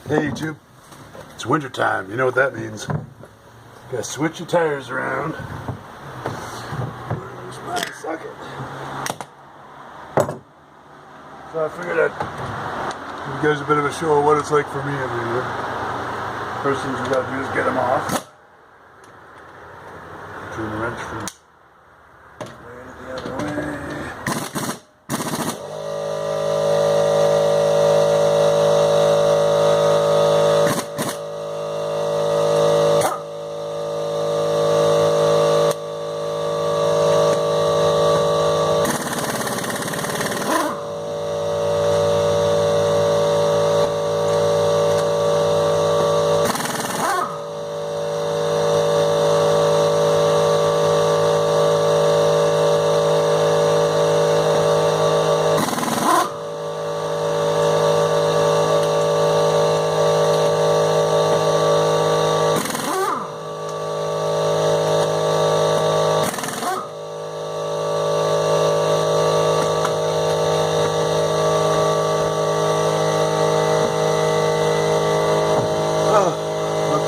Hey YouTube, it's winter time. You know what that means. Gotta switch your tires around. Where's my socket? So I figured I'd give you guys a bit of a show of what it's like for me every year. First things we gotta do is get them off. Turn the wrench from way to the other way.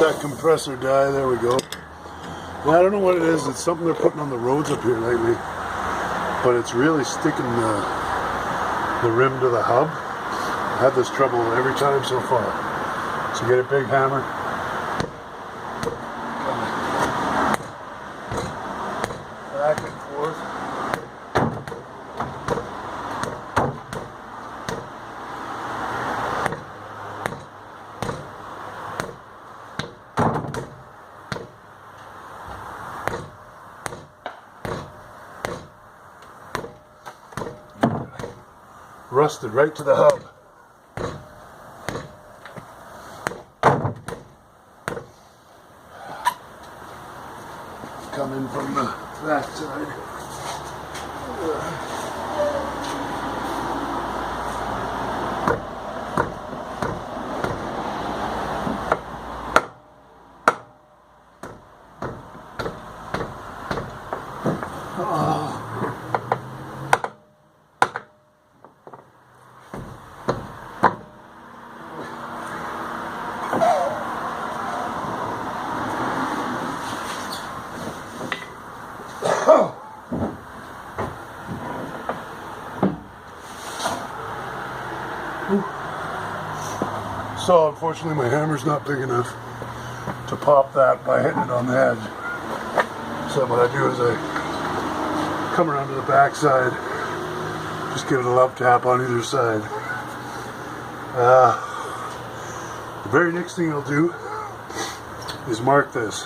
That compressor die, there we go. Yeah, I don't know what it is. It's something they're putting on the roads up here lately, but it's really sticking the rim to the hub. I've had this trouble every time so far. So get a big hammer, back and forth. Rusted right to the hub. Come in from the back side. So unfortunately my hammer's not big enough to pop that by hitting it on the edge. So what I do is I come around to the back side, just give it a love tap on either side. The very next thing I'll do is mark this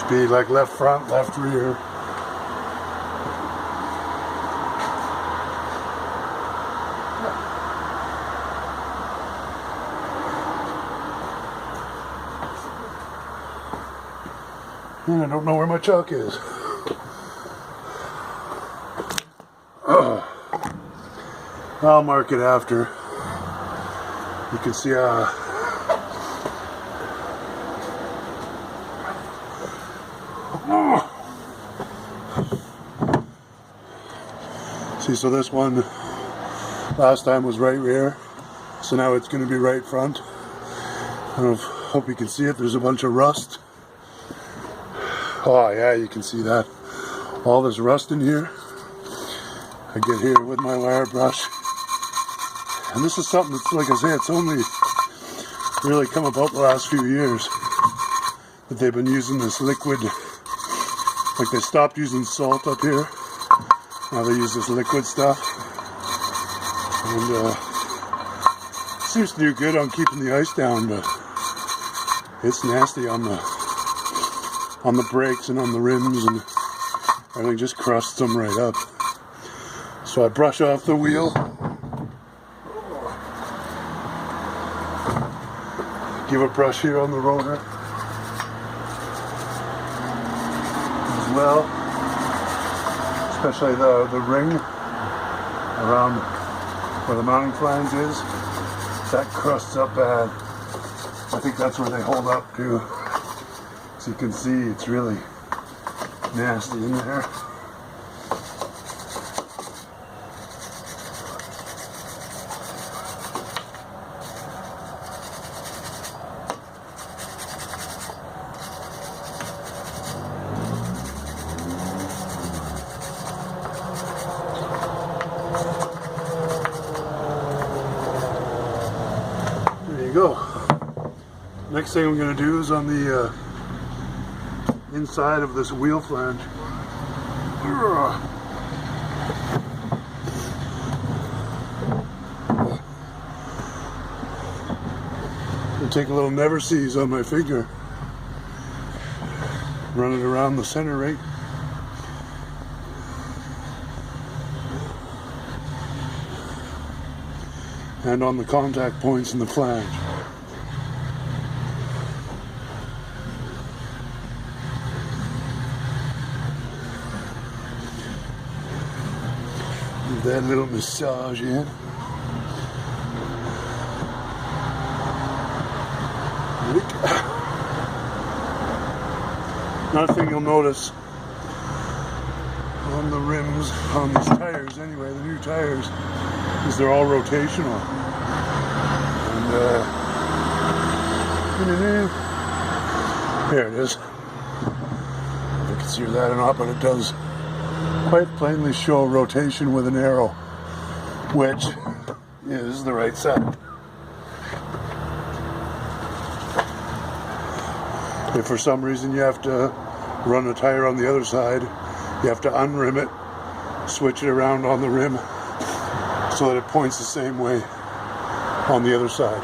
to be like left front, left rear. And I don't know where my chuck is. I'll mark it after. You can see see, so this one last time was right rear, so now it's going to be right front. I hope you can see it. There's a bunch of rust. Oh yeah, you can see that. All this rust in here. I get here with my wire brush. And this is something that's, like I say, it's only really come about the last few years that they've been using this liquid. Like they stopped using salt up here. Now they use this liquid stuff. And seems to do good on keeping the ice down, but it's nasty on the brakes and on the rims, and everything just crusts them right up. So I brush off the wheel. Give a brush here on the rotor as well, especially the ring around where the mounting flange is. That crusts up bad. I think that's where they hold up too. So you can see it's really nasty in there. There you go. Next thing I'm going to do is on the inside of this wheel flange. I'll take a little never sees on my finger, run it around the center right. And on the contact points in the flange. Give that little massage in. Another thing you'll notice on the rims, on these tires anyway, the new tires, is they're all rotational. And there it is. If you can see that or not, but it does quite plainly show rotation with an arrow, which is the right side. If for some reason you have to run a tire on the other side, you have to unrim it, switch it around on the rim so that it points the same way on the other side.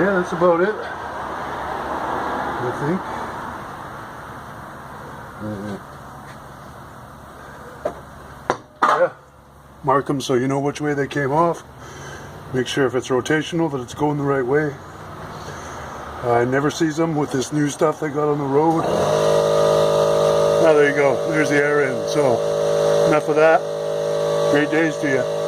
Yeah, that's about it, I think. Yeah, mark them so you know which way they came off. Make sure if it's rotational that it's going the right way. I never sees them with this new stuff they got on the road. Now there you go, there's the air in. So enough of that. Great days to you.